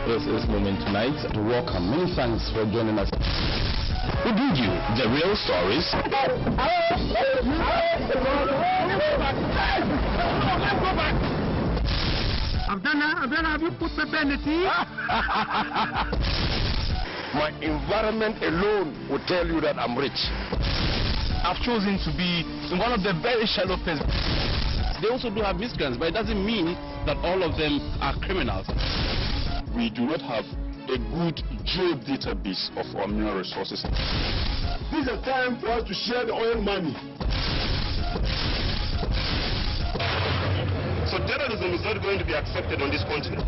This is Moomen Tonight. Welcome. Many thanks for joining us. We bring you the real stories. Abdallah, have you put pepper in the tea? My environment alone will tell you that I'm rich. I've chosen to be in one of the very shallow pits. They also do have miscreants, but it doesn't mean that all of them are criminals. We do not have a good geo-database of our mineral resources. This is a time for us to share the oil money. So terrorism is not going to be accepted on this continent.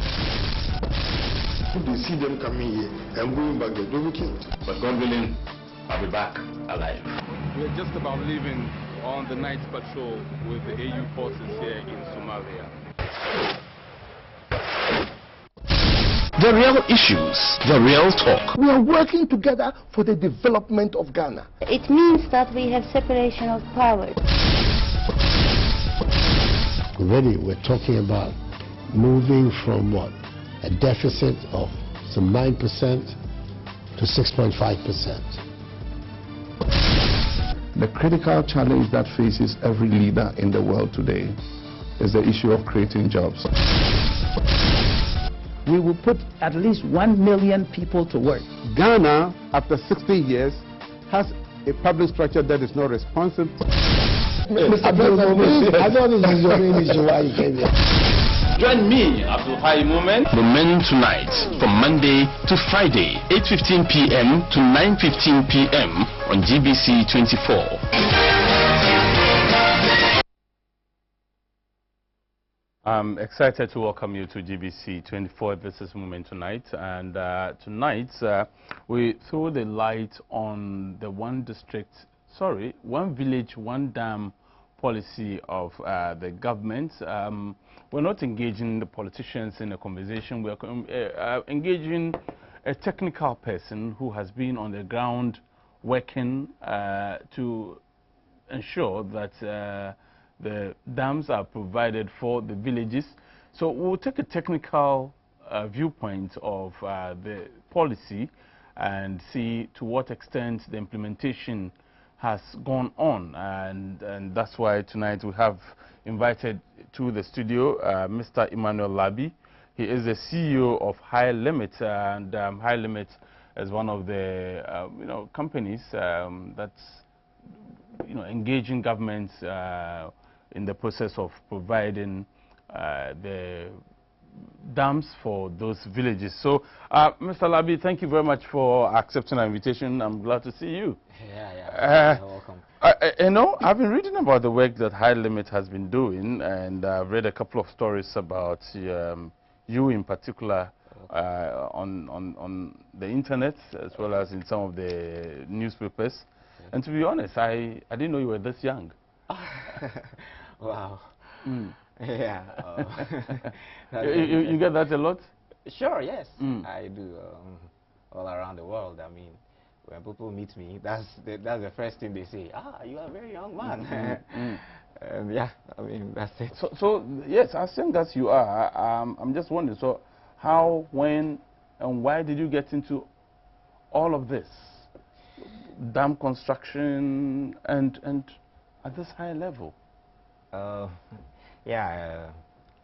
If they see them coming here and going back there, they'll be killed. But God willing, I'll be back alive. We're just about leaving on the night patrol with the AU forces here in Somalia. The real issues, the real talk. We are working together for the development of Ghana. It means that we have separation of powers. Already we're talking about moving from what? A deficit of some 9% to 6.5%. The critical challenge that faces every leader in the world today is the issue of creating jobs. We will put at least 1 million people to work. Ghana, after 60 years, has a public structure that is not responsive. Mr. President, I thought this is your main issue why you came here. Join me, Moomen Tonight, from Monday to Friday, 8:15 p.m. to 9:15 p.m. on GBC 24. I'm excited to welcome you to GBC 24. This is Moomen Tonight, and tonight we throw the light on the one village, one dam policy of the government. We're not engaging the politicians in a conversation. We're engaging a technical person who has been on the ground working to ensure that the dams are provided for the villages. So we'll take a technical viewpoint of the policy and see to what extent the implementation has gone on, and that's why tonight we have invited to the studio Mr. Emmanuel Labi. He is the CEO of High Limit, and High Limit is one of the companies that's engaging governments in the process of providing the dams for those villages. So, Mr. Labi, thank you very much for accepting our invitation. I'm glad to see you. Yeah, you're welcome. I've been reading about the work that High Limit has been doing, and I've read a couple of stories about you in particular on the internet, as well as in some of the newspapers. Okay. And to be honest, I didn't know you were this young. Wow. Mm. Yeah. You get that a lot? Sure, yes. I do all around the world. I mean, when people meet me, that's the first thing they say. Ah, you are a very young man. And yeah, I mean, that's it. So yes, as young as you are, I'm just wondering, so how, when, and why did you get into all of this? Dam construction and at this high level? Yeah,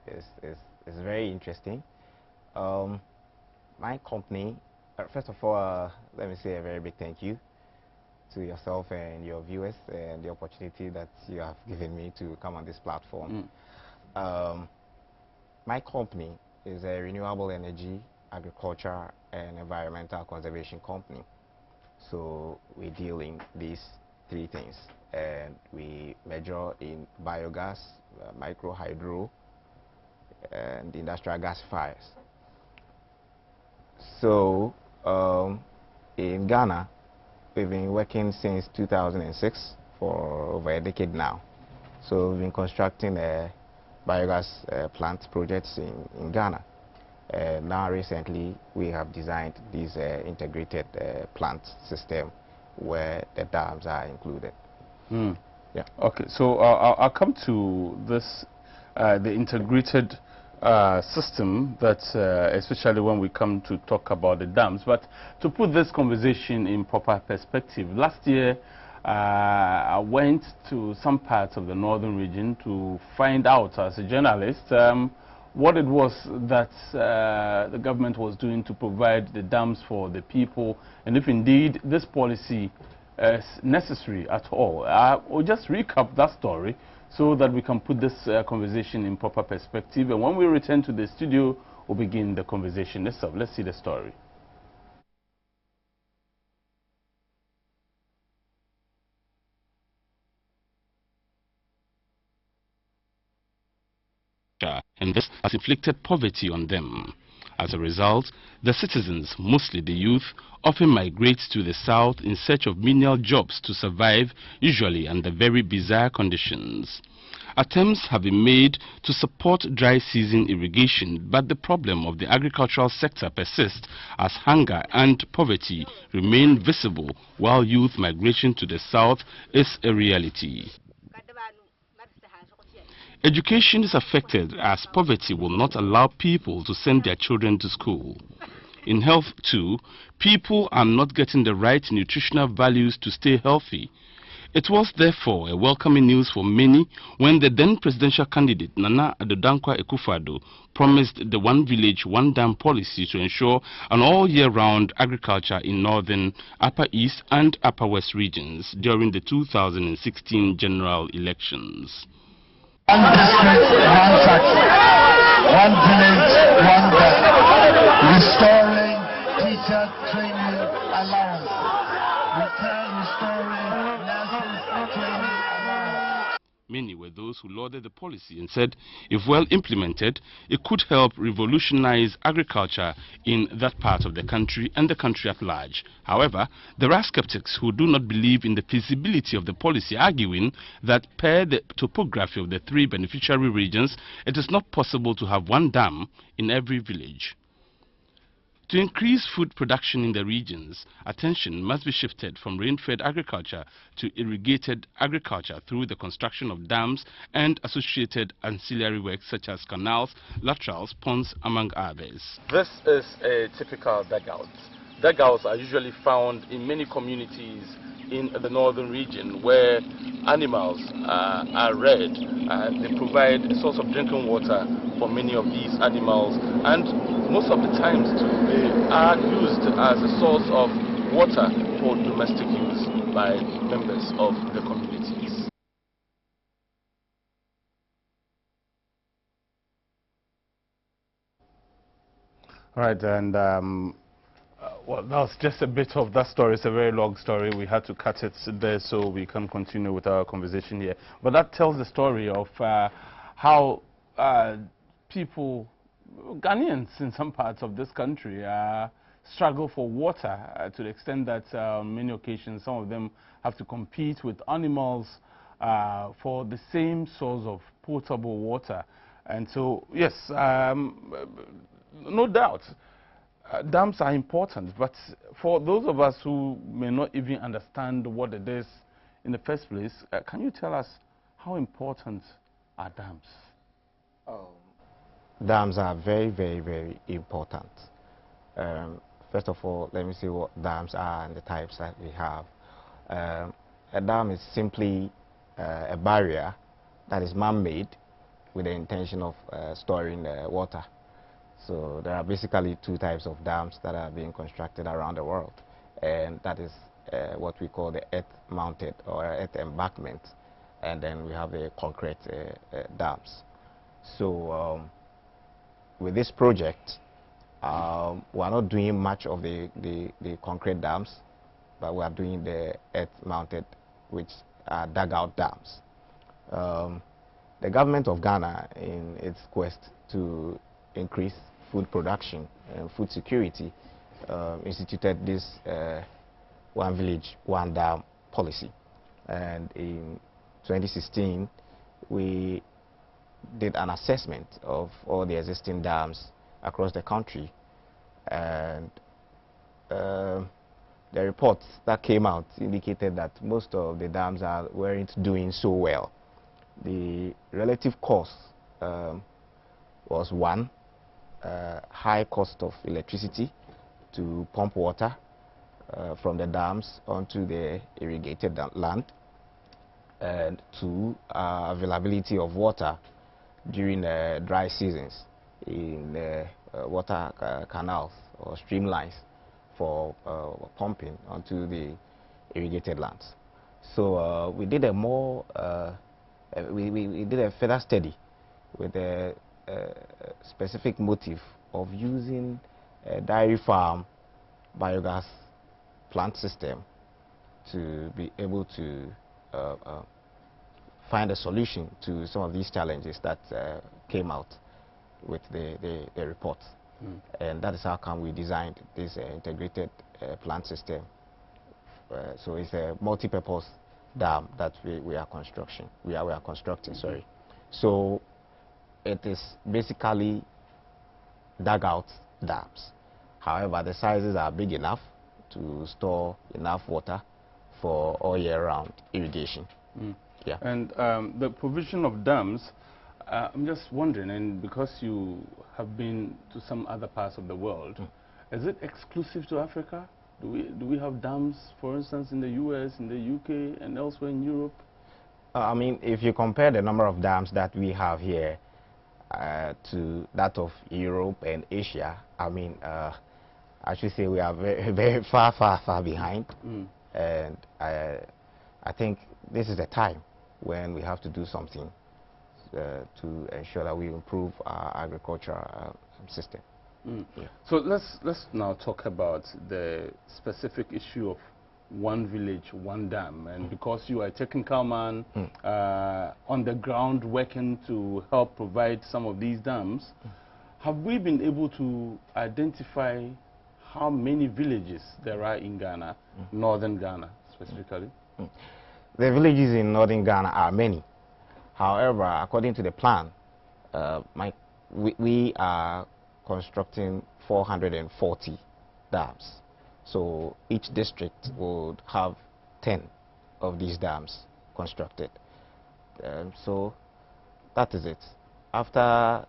it's very interesting. My company, first of all, let me say a very big thank you to yourself and your viewers and the opportunity that you have given me to come on this platform. My company is a renewable energy, agriculture, and environmental conservation company. So we deal in these three things, and we major in biogas, micro hydro, and industrial gasifiers. So in Ghana, we've been working since 2006 for over a decade now. So we've been constructing biogas plant projects in Ghana. Now recently we have designed this integrated plant system where the dams are included. Yeah. Okay, so I'll come to this, the integrated system that, especially when we come to talk about the dams. But to put this conversation in proper perspective, last year I went to some parts of the northern region to find out, as a journalist, what it was that the government was doing to provide the dams for the people, and if indeed this policy is necessary at all. We'll just recap that story so that we can put this conversation in proper perspective. And when we return to the studio, we'll begin the conversation itself. Let's see the story. And this has inflicted poverty on them. As a result, the citizens, mostly the youth, often migrate to the south in search of menial jobs to survive, usually under very bizarre conditions. Attempts have been made to support dry season irrigation, but the problem of the agricultural sector persists as hunger and poverty remain visible while youth migration to the south is a reality. Education is affected as poverty will not allow people to send their children to school. In health too, people are not getting the right nutritional values to stay healthy. It was therefore a welcoming news for many when the then presidential candidate Nana Addo Akufo-Addo promised the one village, one dam policy to ensure an all-year-round agriculture in northern, upper east and upper west regions during the 2016 general elections. One district, one tax, one village, one dam. Restoring teacher training allowance. Restoring nurses training allowance. Many were those who lauded the policy and said, if well implemented, it could help revolutionize agriculture in that part of the country and the country at large. However, there are skeptics who do not believe in the feasibility of the policy, arguing that per the topography of the three beneficiary regions, it is not possible to have one dam in every village. To increase food production in the regions, attention must be shifted from rain-fed agriculture to irrigated agriculture through the construction of dams and associated ancillary works such as canals, laterals, ponds, among others. This is a typical dugout. Dugouts are usually found in many communities in the northern region where animals are reared. They provide a source of drinking water for many of these animals, and most of the times too, they are used as a source of water for domestic use by members of the communities. All right, and well, that was just a bit of that story. It's a very long story. We had to cut it there so we can continue with our conversation here. But that tells the story of how people, Ghanaians in some parts of this country, struggle for water to the extent that on many occasions some of them have to compete with animals for the same source of potable water. And so, yes, no doubt, dams are important, but for those of us who may not even understand what it is in the first place, can you tell us how important are dams? Dams are very, very, very important. First of all, let me see what dams are and the types that we have. A dam is simply a barrier that is man-made with the intention of storing water. So there are basically two types of dams that are being constructed around the world, and that is what we call the earth-mounted or earth embankment, and then we have the concrete dams. So with this project, we are not doing much of the concrete dams, but we are doing the earth-mounted, which are dugout dams. The government of Ghana, in its quest to increase food production and food security, instituted this one village, one dam policy. And in 2016, we did an assessment of all the existing dams across the country, and the reports that came out indicated that most of the dams weren't doing so well. The relative cost was one, high cost of electricity to pump water from the dams onto the irrigated land, and two, availability of water during dry seasons in water canals or streamlines for pumping onto the irrigated lands. So we did a more we did a further study with a specific motive of using a dairy farm biogas plant system to be able to find a solution to some of these challenges that came out with the report. And that is how come we designed this integrated plant system. So it's a multi-purpose dam that we are constructing. Sorry. So it is basically dugout dams. However, the sizes are big enough to store enough water for all year round irrigation. Yeah. And the provision of dams, I'm just wondering, and because you have been to some other parts of the world, is it exclusive to Africa? Do we have dams, for instance, in the US, in the UK, and elsewhere in Europe? I mean, if you compare the number of dams that we have here to that of Europe and Asia, I mean, I should say we are very, very far behind. And I think this is the time when we have to do something to ensure that we improve our agricultural system. Yeah. So let's now talk about the specific issue of one village, one dam. And because you are a technical man on the ground working to help provide some of these dams, have we been able to identify how many villages there are in Ghana, northern Ghana specifically? The villages in northern Ghana are many. However, according to the plan, we are constructing 440 dams. So each district would have 10 of these dams constructed. So that is it. After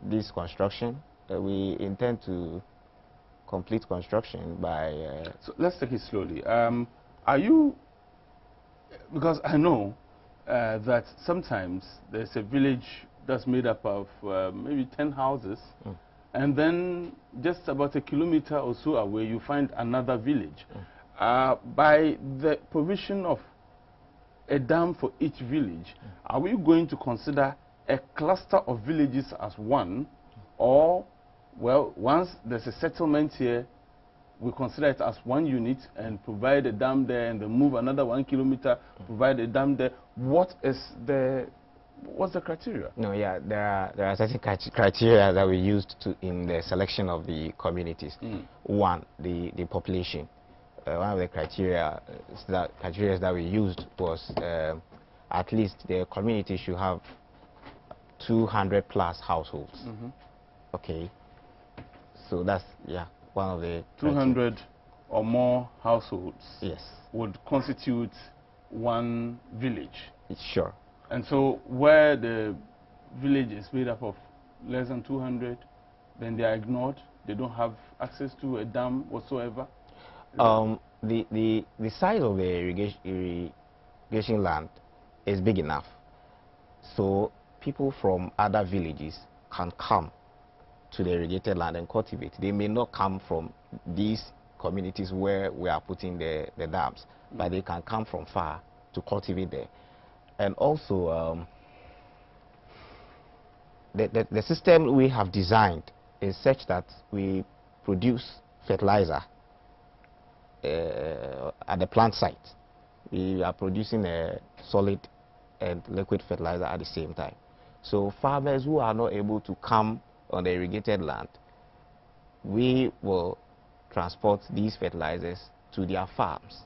this construction, we intend to complete construction by... So let's take it slowly. Are you... Because I know that sometimes there's a village that's made up of maybe 10 houses, and then just about a kilometer or so away you find another village. By the provision of a dam for each village, are we going to consider a cluster of villages as one, or, well, once there's a settlement here, we consider it as one unit and provide a dam there, and then move another 1 kilometer, provide a dam there? What's the criteria? No, yeah, there are certain criteria that we used in the selection of the communities. One, the population. One of the criteria that we used was at least the community should have 200 plus households. Okay, so that's one of the 200 or more households. Yes, would constitute one village. Sure. And so where the village is made up of less than 200, then they are ignored. They don't have access to a dam whatsoever. The size of the irrigation land is big enough, so people from other villages can come to the irrigated land and cultivate. They may not come from these communities where we are putting the dams, but they can come from far to cultivate there. And also, the system we have designed is such that we produce fertilizer at the plant site. We are producing a solid and liquid fertilizer at the same time. So farmers who are not able to come on the irrigated land, we will transport these fertilizers to their farms,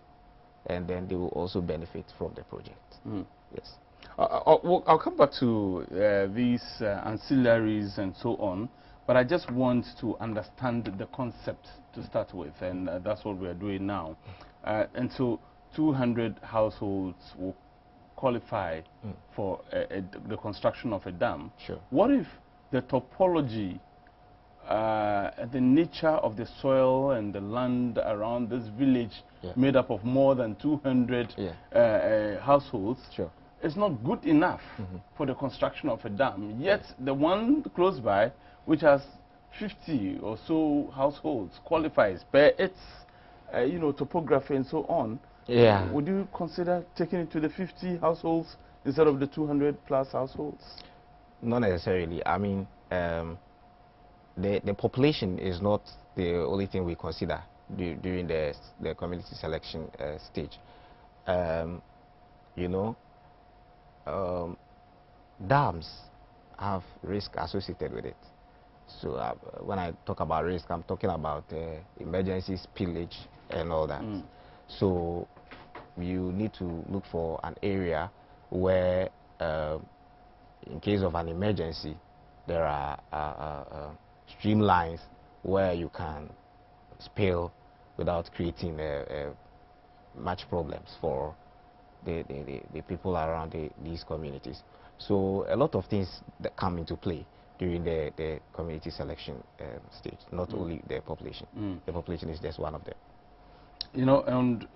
and then they will also benefit from the project. Yes. I'll come back to these ancillaries and so on, but I just want to understand the concept to start with, and that's what we are doing now. And so 200 households will qualify for the construction of a dam. Sure. What if the topology, the nature of the soil and the land around this village made up of more than 200 households is not good enough for the construction of a dam. Yet the one close by, which has 50 or so households, qualifies per its topography and so on. Would you consider taking it to the 50 households instead of the 200 plus households? Not necessarily. I mean, the population is not the only thing we consider during the community selection stage. Dams have risk associated with it. So when I talk about risk, I'm talking about emergency spillage and all that. So you need to look for an area where, in case of an emergency, there are streamlines where you can spill without creating much problems for the people around these communities. So a lot of things that come into play during the community selection stage, not only the population. The population is just one of them. And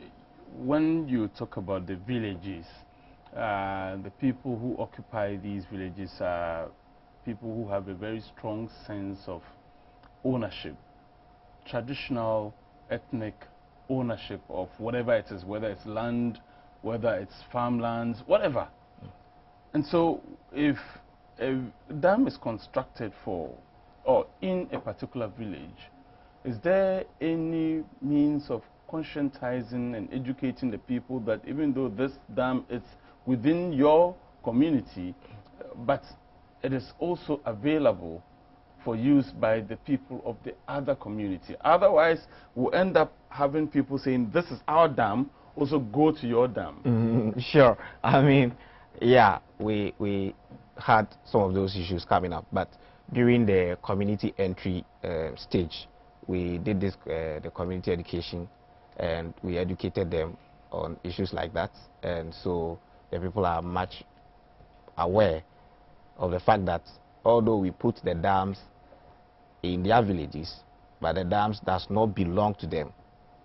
when you talk about the villages, the people who occupy these villages are people who have a very strong sense of ownership, traditional, ethnic ownership of whatever it is, whether it's land, whether it's farmlands, whatever. And so if a dam is constructed for or in a particular village, is there any means of conscientizing and educating the people that even though this dam is within your community, but it is also available for use by the people of the other community? Otherwise, we'll end up having people saying, this is our dam, also go to your dam. Sure. I mean, yeah, we had some of those issues coming up, but during the community entry stage, we did this, the community education, and we educated them on issues like that. And so the people are much aware of the fact that although we put the dams in their villages, but the dams does not belong to them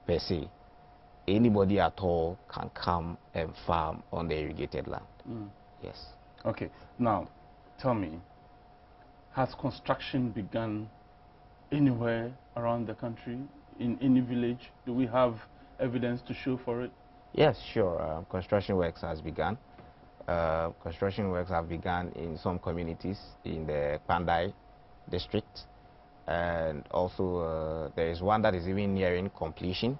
per se. Anybody at all can come and farm on the irrigated land. Yes. Okay. Now, tell me, has construction begun anywhere around the country, in any village? Do we have evidence to show for it? Yes, sure. Construction works has begun. Construction works have begun in some communities in the Pandai district, and also there is one that is even nearing completion,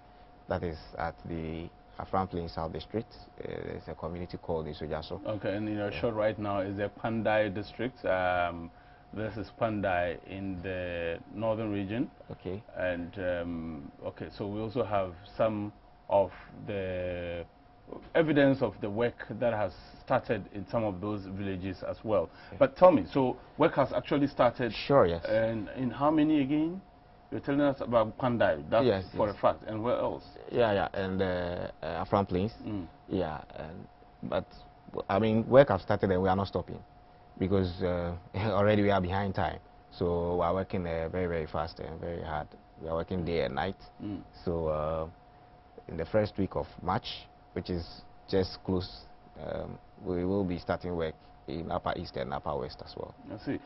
that is at the Afram Plain South District. There's a community called Isojaso. Okay, and in your shot right now is the Pandai district. This is Pandai in the northern region. Okay. And okay, so we also have some of the evidence of the work that has started in some of those villages as well. Okay. But tell me, so work has actually started? Sure, yes. And in how many again? You're telling us about Pandai, that's yes, for a fact. And where else? Yeah, and Afram Plains. Yeah, but I mean, work has started and we are not stopping, because already we are behind time. So we are working very, very fast and very hard. We are working day and night. So in the first week of March, which is just close, we will be starting work in Upper East and Upper West as well. I see.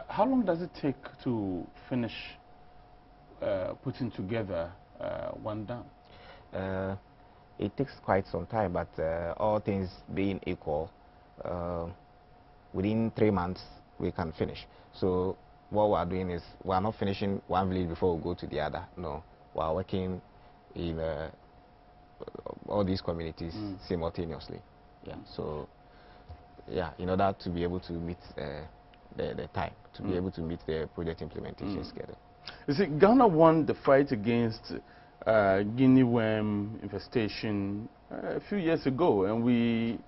How long does it take to finish putting together one dam? It takes quite some time, but all things being equal, within 3 months we can finish. So what we are doing is, we are not finishing one village before we go to the other. No, we are working in all these communities simultaneously. Yeah. So yeah, in order to be able to meet the time, to be able to meet the project implementation schedule. You see, Ghana won the fight against guinea worm infestation a few years ago, and we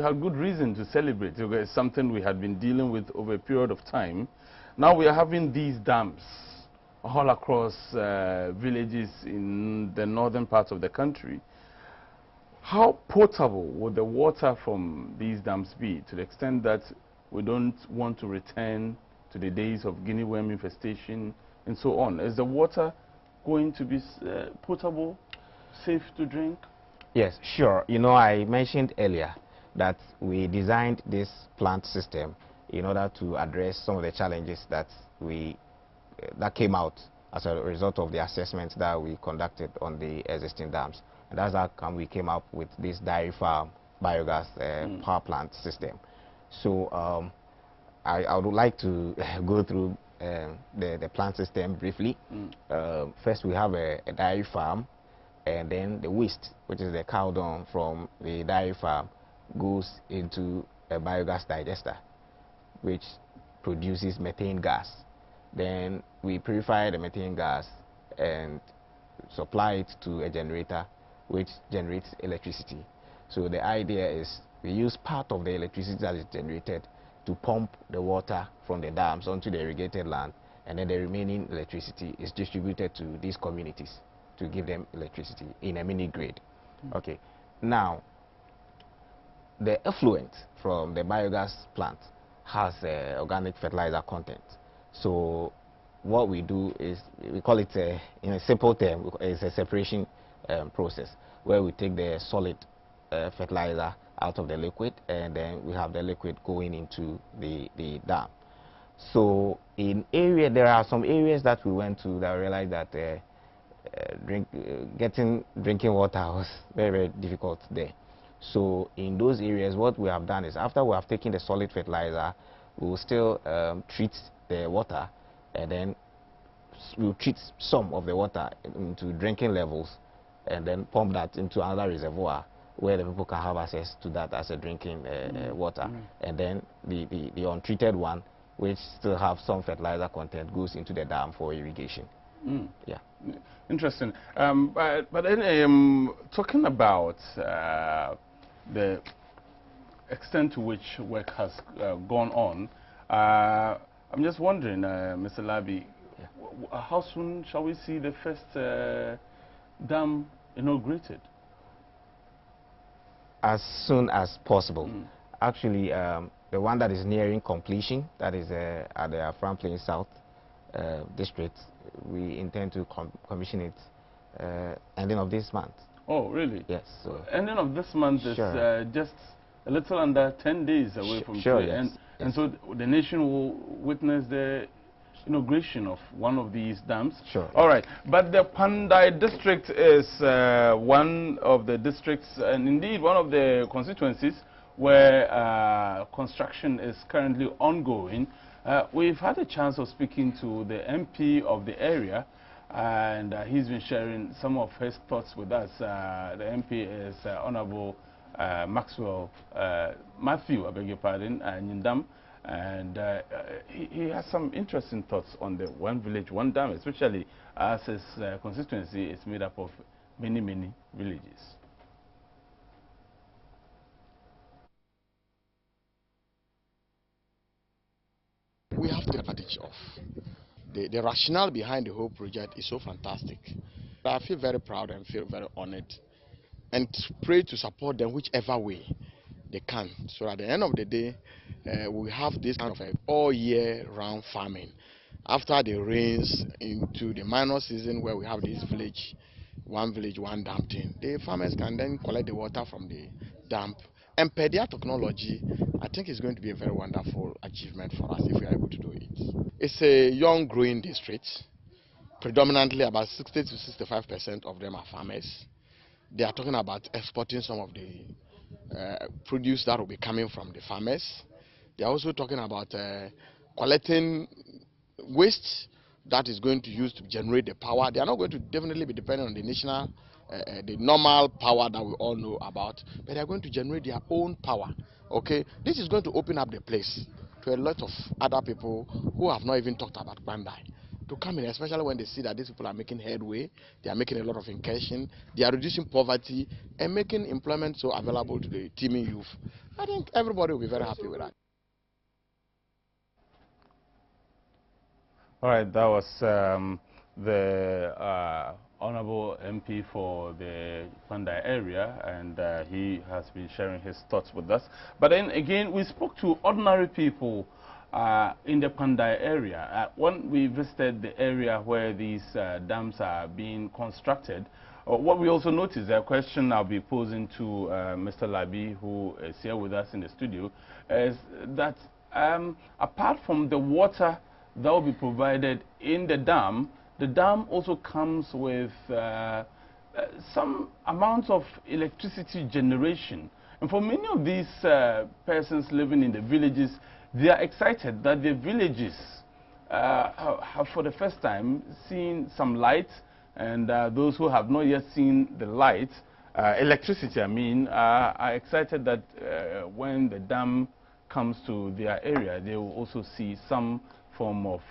had good reason to celebrate. It's something we had been dealing with over a period of time. Now we are having these dams all across villages in the northern parts of the country. How potable would the water from these dams be, to the extent that we don't want to return to the days of guinea worm infestation and so on. Is the water going to be potable, safe to drink? Yes, sure. You know, I mentioned earlier that we designed this plant system in order to address some of the challenges that came out as a result of the assessments that we conducted on the existing dams. And that's how come we came up with this dairy farm biogas power plant system. So I would like to go through the plant system briefly. First, we have a dairy farm, and then the waste, which is the cow dung from the dairy farm, goes into a biogas digester, which produces methane gas. Then we purify the methane gas and supply it to a generator, which generates electricity. So the idea is we use part of the electricity that is generated to pump the water from the dams onto the irrigated land, and then the remaining electricity is distributed to these communities to give them electricity in a mini grid. Okay. Now, the effluent from the biogas plant has organic fertilizer content. So what we do is, we call it, in a simple term, it's a separation process, where we take the solid fertilizer out of the liquid, and then we have the liquid going into the dam. So in there are some areas that we went to that realized that getting drinking water was very, very difficult there. So in those areas, what we have done is, after we have taken the solid fertilizer, we will still treat the water, and then we'll treat some of the water into drinking levels, and then pump that into another reservoir where the people can have access to that as a drinking water. And then the untreated one, which still have some fertilizer content, goes into the dam for irrigation. Yeah. Interesting. But then talking about the extent to which work has gone on, I'm just wondering, Mr. Labi, how soon shall we see the first dam inaugurated? As soon as possible. Actually, the one that is nearing completion, that is at the Afram Plain South district, we intend to commission it ending of this month. Oh, really? Yes. So ending of this month is just a little under 10 days away from today. Yes. And so the nation will witness the inauguration of one of these dams. Sure. All right. But the Pandai district is one of the districts, and indeed one of the constituencies where construction is currently ongoing. We've had a chance of speaking to the MP of the area, and he's been sharing some of his thoughts with us. The MP is Honorable Matthew, I beg your pardon, Nyindam, and he has some interesting thoughts on the one village, one dam, especially as his constituency is made up of many, many villages. We have the advantage of the rationale behind the whole project is so fantastic. I feel very proud and feel very honored, and pray to support them whichever way they can, so at the end of the day we have this kind of all year round farming. After the rains into the minor season, where we have this village one dam thing, the farmers can then collect the water from the dam. And per their technology, I think it's going to be a very wonderful achievement for us if we are able to do it. It's a young growing district. Predominantly about 60 to 65% of them are farmers. They are talking about exporting some of the produce that will be coming from the farmers. They are also talking about collecting waste that is going to use to generate the power. They are not going to definitely be dependent on the national, the normal power that we all know about, but they are going to generate their own power. Okay, this is going to open up the place to a lot of other people who have not even talked about Bandai to come in, especially when they see that these people are making headway, they are making a lot of incursion, they are reducing poverty and making employment so available to the teeming youth. I think everybody will be very happy with that. All right, that was the Honorable MP for the Pandai area, and he has been sharing his thoughts with us. But then again, we spoke to ordinary people in the Pandai area. When we visited the area where these dams are being constructed, what we also noticed, a question I'll be posing to Mr. Labi, who is here with us in the studio, is that apart from the water that will be provided in the dam also comes with some amount of electricity generation. And for many of these persons living in the villages, they are excited that the villages have for the first time seen some light, and those who have not yet seen the light, electricity I mean, are excited that when the dam comes to their area, they will also see some form of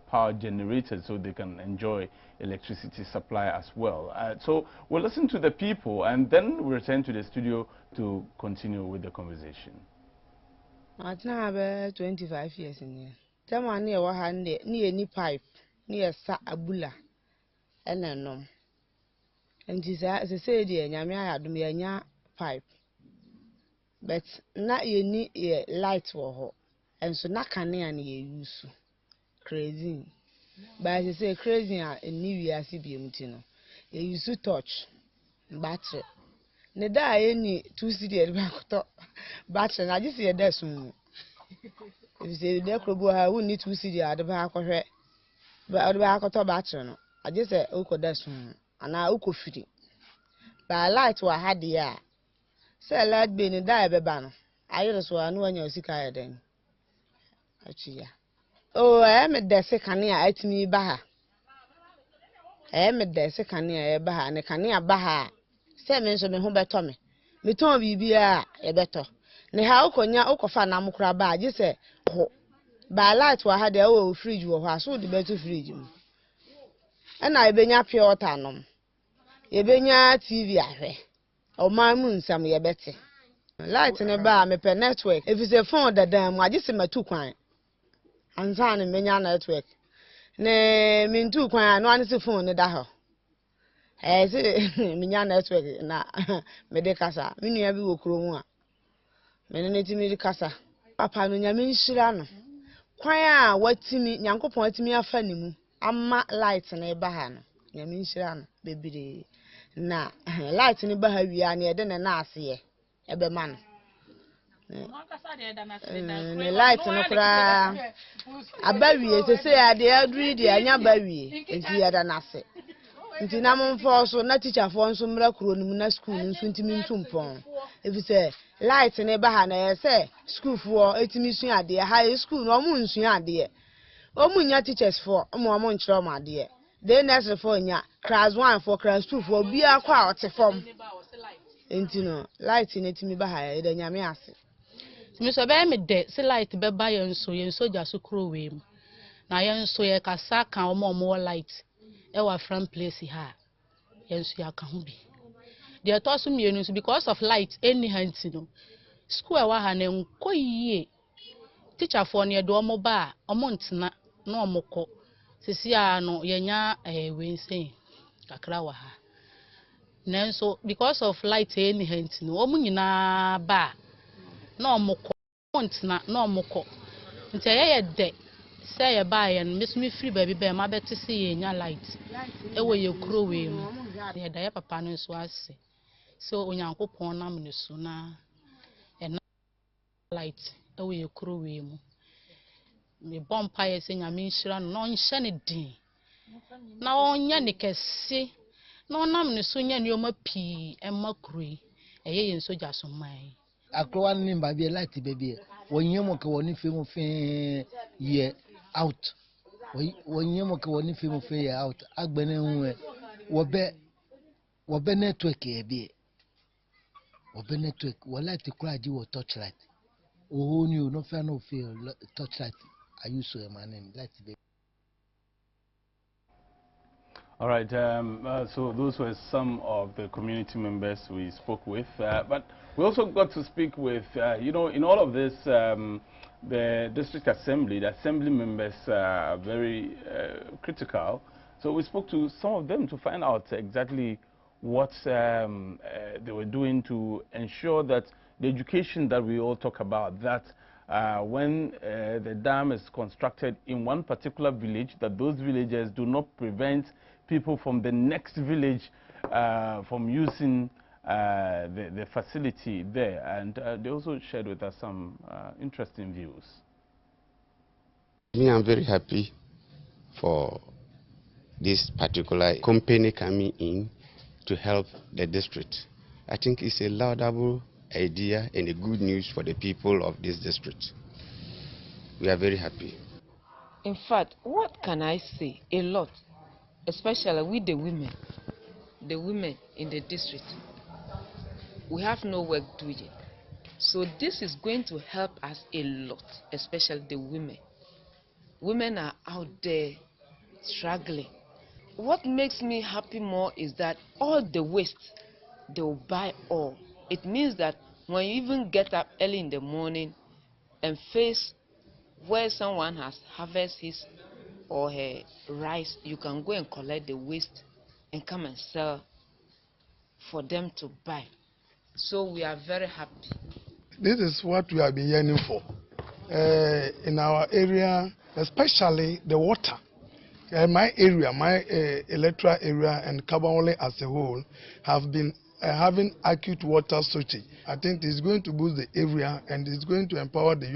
power generated so they can enjoy electricity supply as well. So we'll listen to the people and then we'll return to the studio to continue with the conversation. I have 25 years in here. Tell me near one near any pipe, near Sa Abula, and then no. And she said, as I said, I had me a pipe. But not you need a light for her, and so not can any use crazy. But as I say, crazy and new year CBM, you use to touch battery. Neda any 2 city battery, I just see a desk. If you say the crowbar, I won't need 2 city at the back of her. But at the back of the battery, I just say, Oko desk, and I Oko fitting. But I light what I had the air. Say, lad, being a diabeban. I just want to know when you're sick. Then. Oh, I am a desk cania at me baha. I am a desk cania baha and a cania baha. Say, mention me home by Tommy. Me told be a better. Ne how konya okofa na mukra ba je se ho ba light wa ha de o fridge wo ho aso de beto fridge mu na ebenya pure water nom ebenya TV ahwe o ma mu nsam ye bete light ne ba me pe network if you say phone dadan mu aje se matu kwan anza ne menya network ne mintu kwan no an se phone ne da ho se menya network na me de kasa me nua bi wo kro mu a menene kasa papa no nyame nshira no kwan a watimi nyankopon watimi afa ne mu ama light na eba ha no nyame nshira no bebire na light ne ba ha wi na ede na ase ye ebe ma no ne light no kura abawie sese ya de aduri de anya bawie enti ya da na ase nti na momfo so na teacher fo nso mra kuro no mu na school nso ntimi ntumpon ebi se light ne ba ha na ye se school fo etimi su ade high school no mu nsu ade o mu nya teachers fo mo nchiro ma ade de nurse fo nya class 1 for class 2 fo bia kwa otifom enti no light ne timi ba ha ye de nyame ase mi so be me de se light be ba ye nso ja so kuro we mu na ye nso ye kasa kan mo light e wa from place ha ye nso ya kan bi de to so mienu so because of light any hanti no school wa ha na nko yie teacher for ne do mo ba omo ntena na omoko sisi a no ye nya wensen kakra wa ha nanso because of light any hanti no omo nyina ba na omoko ntena na omoko nti ye de say ye ba ye no mesumi free baby be ma beti se ye nya light e wo ye kuro we mu ye da ye papa no so ase so onyankopon nam ne so na e light e wo ye kuro we mu me bompa ye se nya me nhira no nhye ne din na onya ne kese na onam ne so nya ne o ma pi e ma kuroi e ye nso ja so mai akrowa ni mba bi light baby wonyemo ke woni fe mo fe ye out wonyemo ke woni fe mo fe ye out agbene hu wo be network e bi wo be network wo light kura ji wo touchlight o ni o no fe no fe touchlight I use so my name light baby. All right, so those were some of the community members we spoke with, but we also got to speak with, you know, in all of this, the district assembly, the assembly members are very critical. So we spoke to some of them to find out exactly what they were doing to ensure that the education that we all talk about, that when the dam is constructed in one particular village, that those villagers do not prevent people from the next village from using the facility there. And they also shared with us some interesting views. I'm very happy for this particular company coming in to help the district. I think it's a laudable idea and a good news for the people of this district. We are very happy. In fact, what can I say? A lot, especially with the women in the district. We have no work doing. So this is going to help us a lot, especially the women. Women are out there struggling. What makes me happy more is that all the waste, they will buy all. It means that when you even get up early in the morning and face where someone has harvested his or her rice, you can go and collect the waste and come and sell for them to buy. So we are very happy. This is what we have been yearning for. In our area, especially the water. My area, my electoral area and Kabawole as a whole have been having acute water shortage. I think it's going to boost the area and it's going to empower the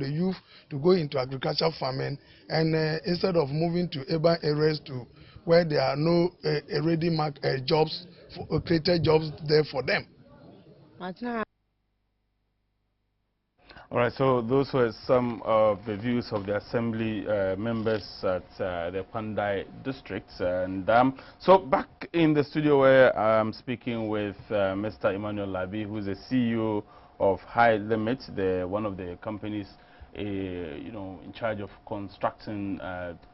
youth to go into agricultural farming, and instead of moving to urban areas to where there are no ready jobs, created jobs there for them. All right, so those were some of the views of the Assembly members at the Pandai district. And so back in the studio where I'm speaking with Mr. Emmanuel Labi, who's the CEO of High Limit, one of the companies in charge of constructing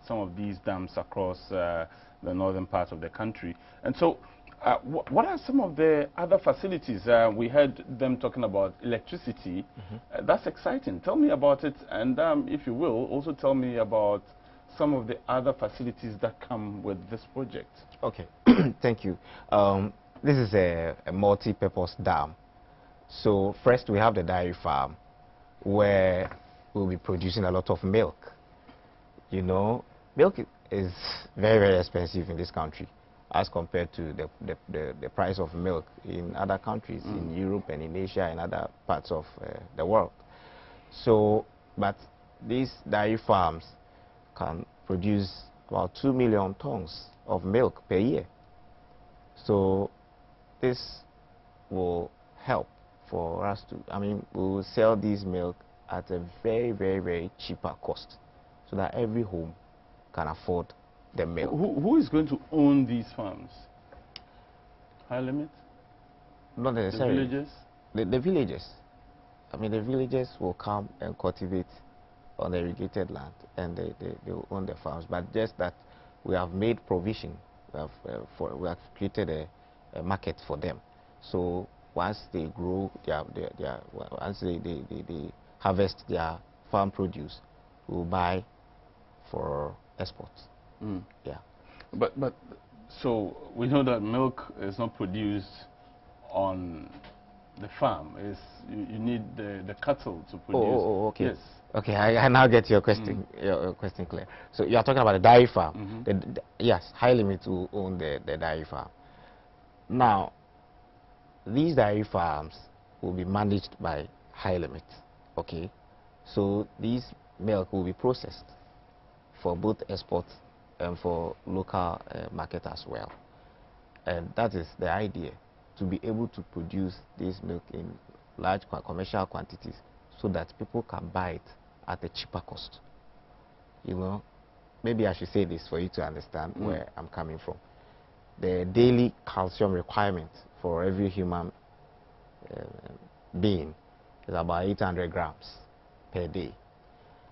some of these dams across the northern part of the country. And so what are some of the other facilities? We heard them talking about electricity. That's exciting. Tell me about it, and if you will, also tell me about some of the other facilities that come with this project. Okay, thank you. This is a multi-purpose dam. So first we have the dairy farm, where we'll be producing a lot of milk. You know, milk is very, very expensive in this country as compared to the price of milk in other countries, in Europe and in Asia and other parts of the world. So, but these dairy farms can produce about 2 million tons of milk per year. So this will help for us to, we will sell this milk at a very, very, very cheaper cost, so that every home can afford the milk. Who is going to own these farms? High Limit? Not necessarily. The villagers? The villagers. The villagers will come and cultivate on the irrigated land, and they will own the farms. But just that we have made provision, we have created a market for them. So once they grow, once they harvest their farm produce, we will buy for export. Yeah. But so we know that milk is not produced on the farm. You need the cattle to produce. Oh, okay. Yes. Okay, I now get your question. Your question clear. So you are talking about the dairy farm. Yes, High Limit will own the dairy farm. Now, these dairy farms will be managed by High Limit. Okay, so these milk will be processed for both export and for local market as well. And that is the idea, to be able to produce this milk in large commercial quantities so that people can buy it at a cheaper cost. You know, maybe I should say this for you to understand where I'm coming from. The daily calcium requirement for every human being is about 800 grams per day.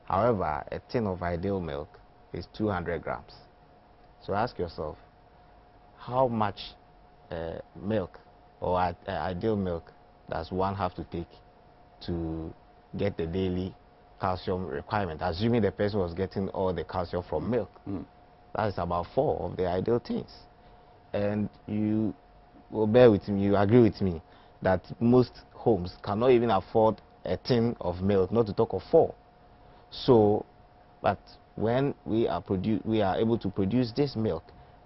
However, a tin of ideal milk is 200 grams. So ask yourself, how much milk or ideal milk does one have to take to get the daily calcium requirement, assuming the person was getting all the calcium from milk? That is about 4 of the ideal things. And you will bear with me, you agree with me, that most homes cannot even afford a tin of milk, not to talk of 4. So, but when we are able to produce this milk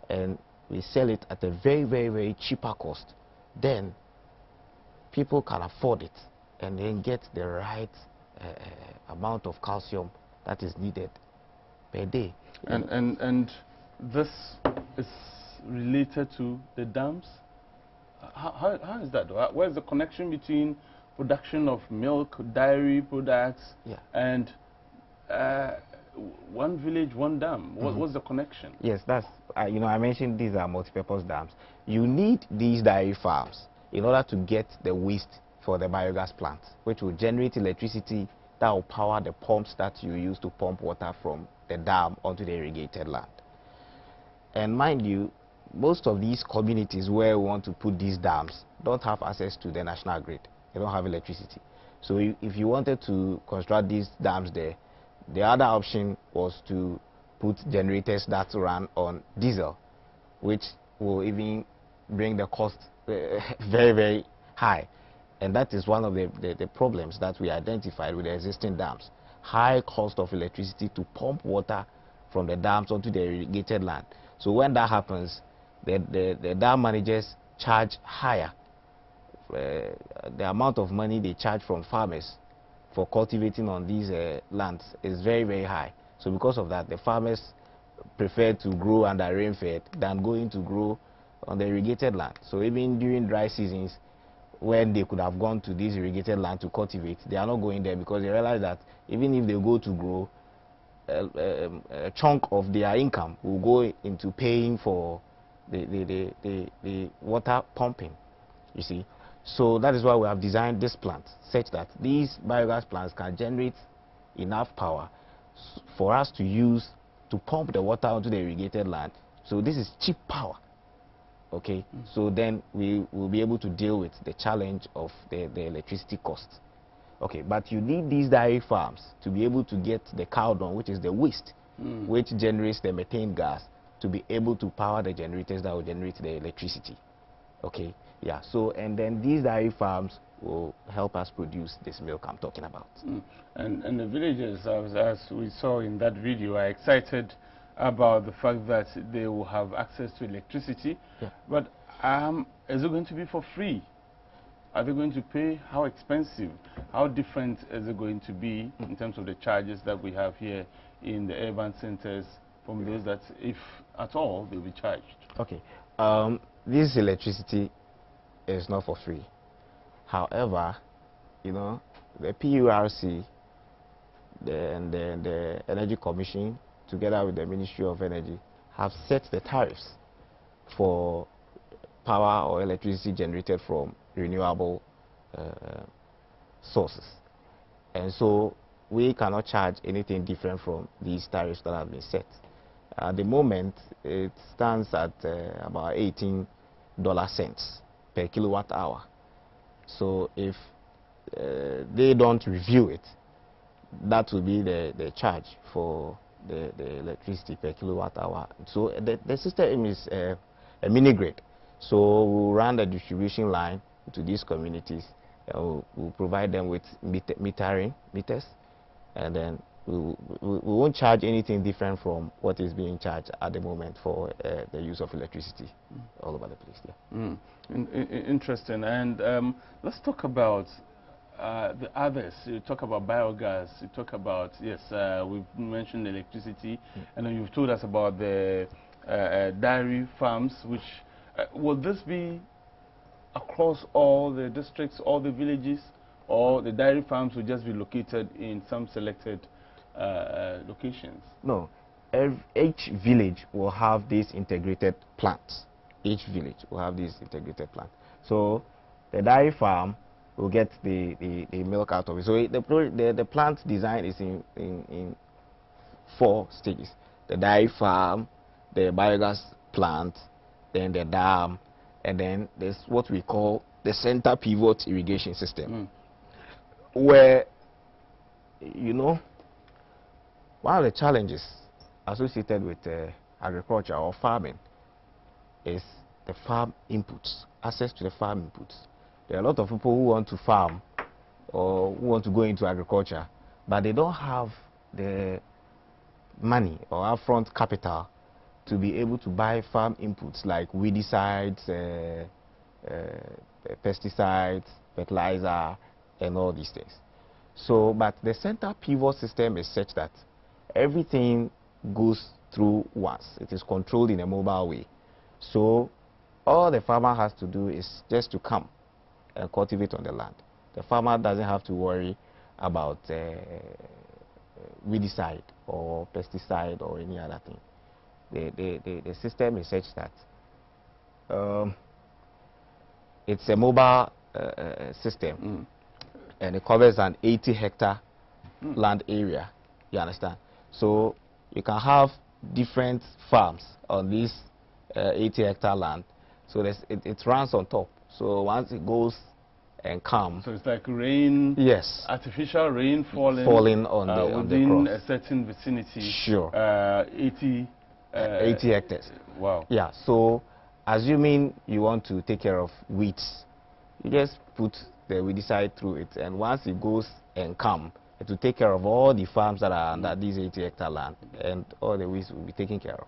and we sell it at a very, very, very cheaper cost, then people can afford it and then get the right amount of calcium that is needed per day. And this is related to the dams? How is that? Where's the connection between production of milk, dairy products, and one village, one dam? What's the connection? Yes, that's, you know, I mentioned these are multi-purpose dams. You need these dairy farms in order to get the waste for the biogas plant, which will generate electricity that will power the pumps that you use to pump water from the dam onto the irrigated land. And mind you, most of these communities where we want to put these dams don't have access to the national grid. They don't have electricity. So if you wanted to construct these dams there, the other option was to put generators that run on diesel, which will even bring the cost very, very high. And that is one of the problems that we identified with the existing dams. High cost of electricity to pump water from the dams onto the irrigated land. So when that happens, the dam managers charge higher. The amount of money they charge from farmers for cultivating on these lands is very, very high. So because of that, the farmers prefer to grow under rainfed than going to grow on the irrigated land. So even during dry seasons, when they could have gone to this irrigated land to cultivate, they are not going there because they realize that even if they go to grow, a chunk of their income will go into paying for the water pumping, you see. So that is why we have designed this plant, such that these biogas plants can generate enough power for us to use to pump the water onto the irrigated land. So this is cheap power. Okay, so then we will be able to deal with the challenge of the electricity costs. Okay, but you need these dairy farms to be able to get the cow dung, which is the waste, which generates the methane gas, to be able to power the generators that will generate the electricity. Okay, yeah, so and then these dairy farms will help us produce this milk I'm talking about. And the villagers, as we saw in that video, are excited about the fact that they will have access to electricity. But is it going to be for free? Are they going to pay? How expensive? How different is it going to be in terms of the charges that we have here in the urban centers from those that, if at all, they'll be charged? Okay, this electricity is not for free. However, you know, the PURC and the Energy Commission, together with the Ministry of Energy, have set the tariffs for power or electricity generated from renewable sources. And so we cannot charge anything different from these tariffs that have been set. At the moment, it stands at about 18 cents per kilowatt hour. So if they don't review it, that will be the charge for the electricity per kilowatt hour. So the system is a mini grid. So we'll run the distribution line to these communities. We'll provide them with meters, and then we won't charge anything different from what is being charged at the moment for the use of electricity all over the place. Interesting. And let's talk about the others. You talk about biogas, you talk about, yes, we've mentioned electricity, and then you've told us about the dairy farms, which will this be across all the districts, all the villages, or the dairy farms will just be located in some selected locations? No, each village will have these integrated plants. Each village will have these integrated plants. So the dairy farm will get the milk out of it. So the plant design is in 4 stages: the dairy farm, the biogas plant, then the dam, and then there's what we call the center pivot irrigation system, where, you know, one of the challenges associated with agriculture or farming is the farm inputs, access to the farm inputs. There are a lot of people who want to farm or who want to go into agriculture, but they don't have the money or upfront capital to be able to buy farm inputs like weedicides, pesticides, fertilizer, and all these things. So, but the center pivot system is such that everything goes through once. It is controlled in a mobile way. So, all the farmer has to do is just to come and cultivate on the land. The farmer doesn't have to worry about weedicide or pesticide or any other thing. The system is such that it's a mobile system, and it covers an 80-hectare land area. You understand? So you can have different farms on this 80-hectare land. So it runs on top. So once it goes and comes, so it's like rain. Yes. Artificial rain falling on the within the a certain vicinity. Sure. 80 hectares. Wow. Yeah. So assuming you want to take care of weeds, you just put the weedicide through it, and once it goes and comes, it will take care of all the farms that are under these 80-hectare land, and all the weeds will be taken care of.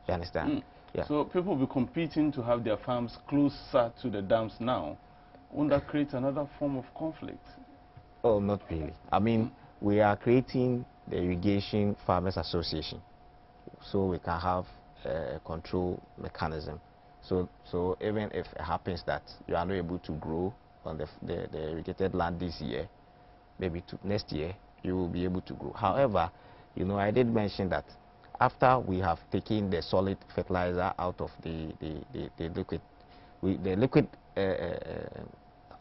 You understand? Yeah. So people will be competing to have their farms closer to the dams now. Won't that create another form of conflict? Oh, not really. I mean, we are creating the Irrigation Farmers Association, so we can have a control mechanism. So even if it happens that you are not able to grow on the irrigated land this year, maybe next year you will be able to grow. However, you know, I did mention that after we have taken the solid fertilizer out of the liquid, the liquid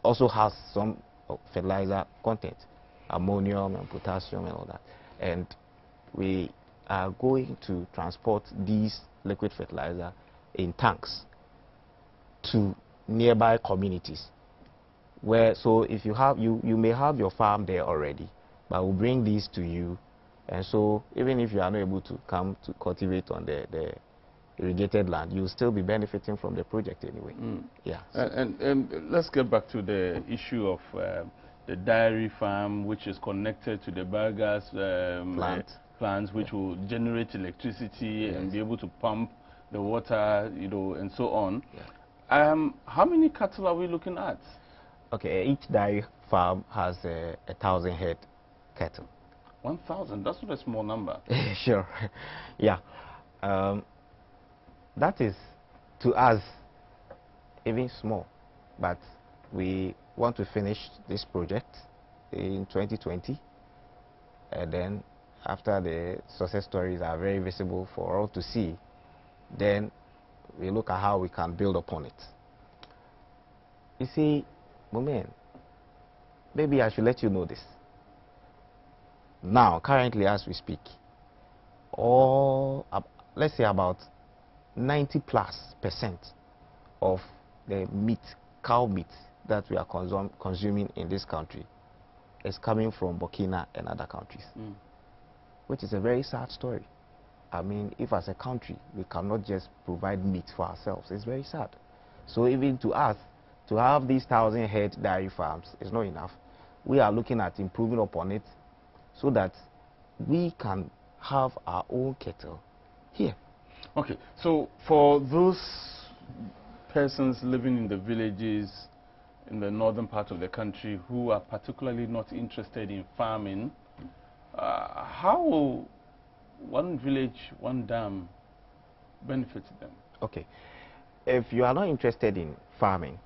also has some fertilizer content, ammonium and potassium and all that, and we are going to transport these liquid fertilizer in tanks to nearby communities, where, so if you have, you may have your farm there already, but we'll bring these to you, and so even if you are not able to come to cultivate on the irrigated land, you'll still be benefiting from the project anyway. Yeah. And let's get back to the issue of the dairy farm, which is connected to the biogas plants, which will generate electricity and be able to pump the water, you know, and so on. How many cattle are we looking at? Okay, each dairy farm has 1,000 head cattle. 1,000? That's not a small number. Sure. Yeah. That is, to us, even small. But we want to finish this project in 2020. And then, after the success stories are very visible for all to see, then we look at how we can build upon it. You see, Moomen, maybe I should let you know this. Now, currently as we speak, let's say about 90+% of the meat, cow meat, that we are consuming in this country is coming from Burkina and other countries, which is a very sad story. I mean, if as a country we cannot just provide meat for ourselves, it's very sad. So even to us, to have these 1,000 head dairy farms is not enough. We are looking at improving upon it so that we can have our own cattle here. Okay, so for those persons living in the villages in the northern part of the country who are particularly not interested in farming, how will one village, one dam benefit them? Okay, if you are not interested in farming,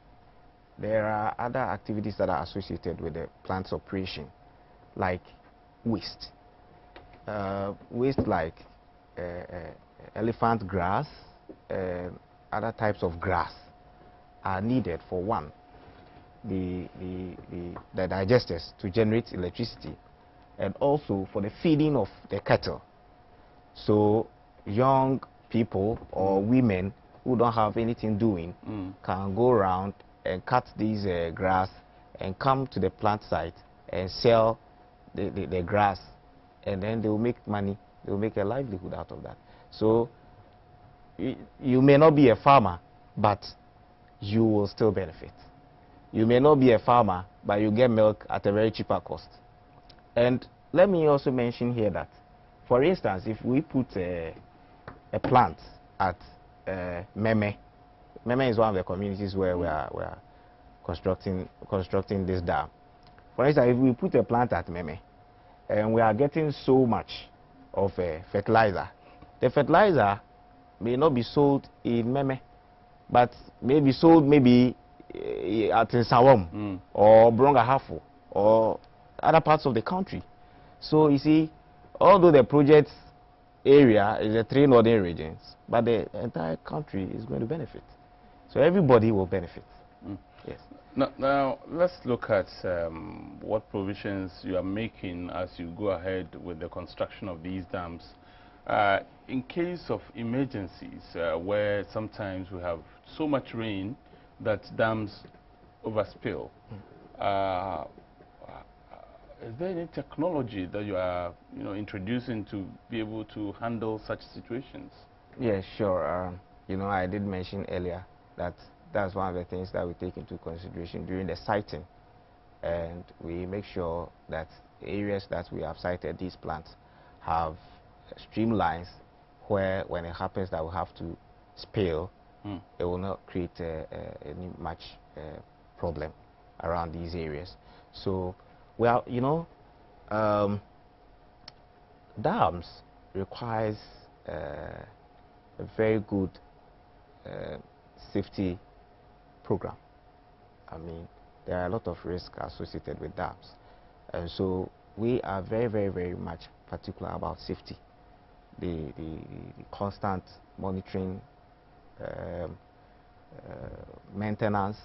there are other activities that are associated with the plant's operation, like waste. Waste like elephant grass, other types of grass are needed for one, the digesters to generate electricity, and also for the feeding of the cattle. So young people or women who don't have anything doing can go around and cut these grass and come to the plant site and sell the grass, and then they will make money, they will make a livelihood out of that. So you may not be a farmer, but you will still benefit. You may not be a farmer, but you get milk at a very cheaper cost. And let me also mention here that, for instance, if we put a plant at Meme is one of the communities where we are constructing this dam. For instance, if we put a plant at Meme, and we are getting so much of fertilizer, the fertilizer may not be sold in Meme, but may be sold at Sawam or Brongahafu or other parts of the country. So you see, although the project area is the 3 northern regions, but the entire country is going to benefit. So everybody will benefit. Yes. Now let's look at what provisions you are making as you go ahead with the construction of these dams. In case of emergencies, where sometimes we have so much rain that dams overspill, is there any technology that you are introducing to be able to handle such situations? Yeah, sure. I did mention earlier that that's one of the things that we take into consideration during the siting, and we make sure that areas that we have sited these plants have streamlines where, when it happens that we have to spill, it will not create any much problem around these areas. So, well, dams requires a very good safety program. I mean, there are a lot of risks associated with dams, and so we are very, very, very much particular about safety. The constant monitoring, maintenance,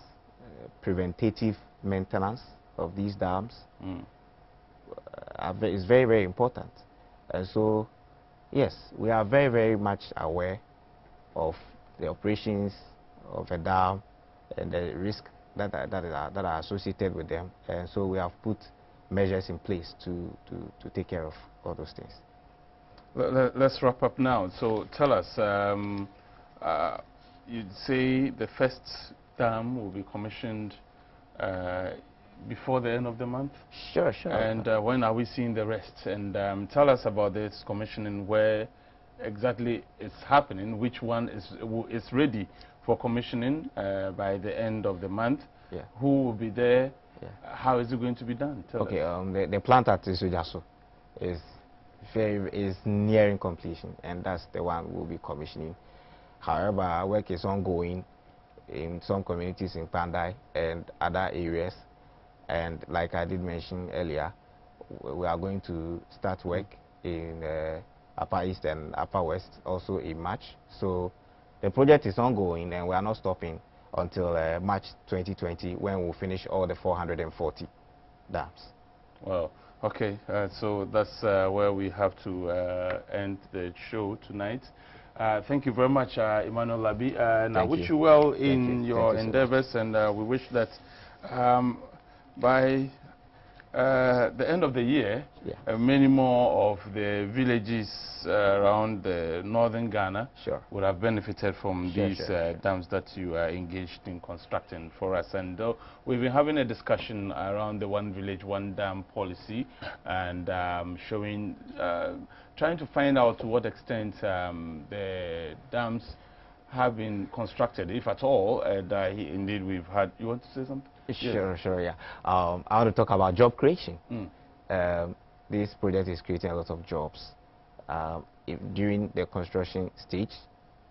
preventative maintenance of these dams is very, very important. And so, yes, we are very, very much aware of the operations of a dam and the risk that are associated with them. And so we have put measures in place to take care of all those things. Let's wrap up now. So tell us, you'd say the first dam will be commissioned before the end of the month? Sure, sure. And when are we seeing the rest? And tell us about this commissioning, where exactly it's happening, which one is ready for commissioning by the end of the month, who will be there, how is it going to be done? Tell us. The plant at Isujaso is nearing completion, and that's the one we'll be commissioning. However, work is ongoing in some communities in Pandai and other areas, and like I did mention earlier, we are going to start work in Upper East and Upper West also in March. So the project is ongoing, and we are not stopping until March 2020, when we'll finish all the 440 dams. Well, okay, so that's where we have to end the show tonight. Thank you very much, Emmanuel Labi, and I wish you well in your endeavors, and we wish that by the end of the year, many more of the villages around the northern Ghana would have benefited from these dams that you are engaged in constructing for us. And we've been having a discussion around the one village, one dam policy, and trying to find out to what extent the dams have been constructed, if at all. Indeed, we've had. You want to say something? Sure, yeah. I want to talk about job creation. This project is creating a lot of jobs. During the construction stage,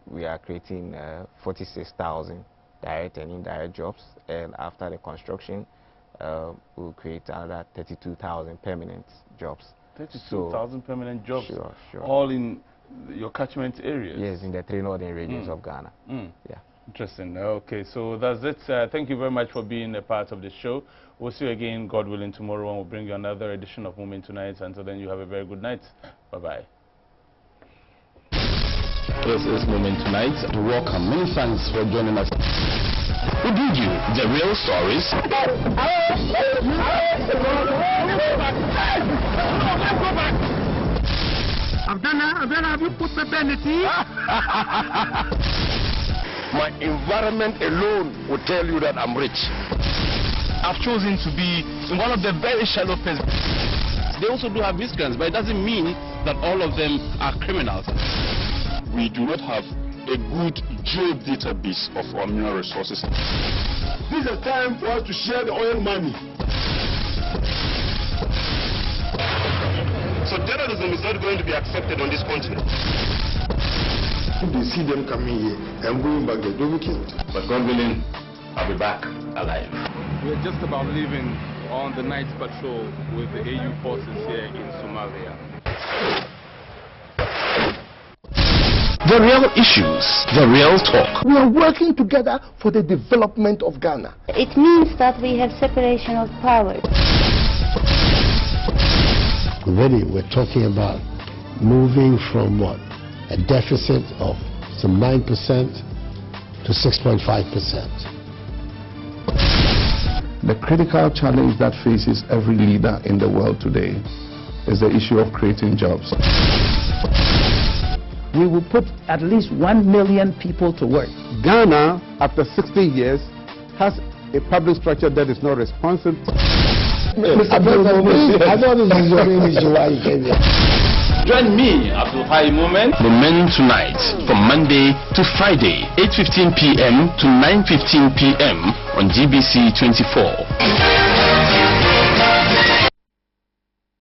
we are creating 46,000 direct and indirect jobs, and after the construction, we'll create another 32,000 permanent jobs. 32,000 permanent jobs, sure. All in your catchment areas? Yes, in the 3 northern regions of Ghana. Yeah. Interesting. Okay, so that's it. Thank you very much for being a part of the show. We'll see you again, God willing, tomorrow, and we'll bring you another edition of Moomen Tonight. Until then, you have a very good night. Bye-bye. This is Moomen Tonight. Welcome. Many thanks for joining us. Who did you? The real stories. Abdallah, have you put pepper in the tea? My environment alone will tell you that I'm rich. have chosen to be in one of the very shallow pits. They also do have miscreants, but it doesn't mean that all of them are criminals. We do not have a good geo database of our mineral resources. This is a time for us to share the oil money. So terrorism is not going to be accepted on this continent. If they see them coming here and going back there, they'll be killed. But God willing, I'll be back alive. We're just about leaving on the night patrol with the AU forces here in Somalia. The real issues, the real talk. We are working together for the development of Ghana. It means that we have separation of powers. Already we're talking about moving from what? A deficit of some 9% to 6.5%. The critical challenge that faces every leader in the world today is the issue of creating jobs. We will put at least 1 million people to work. Ghana, after 60 years, has a public structure that is not responsive. Mr. President, I know this is your main issue why you came here. Join me, Moomen Tonight, from Monday to Friday, 8:15 p.m. to 9:15 p.m. on GBC 24.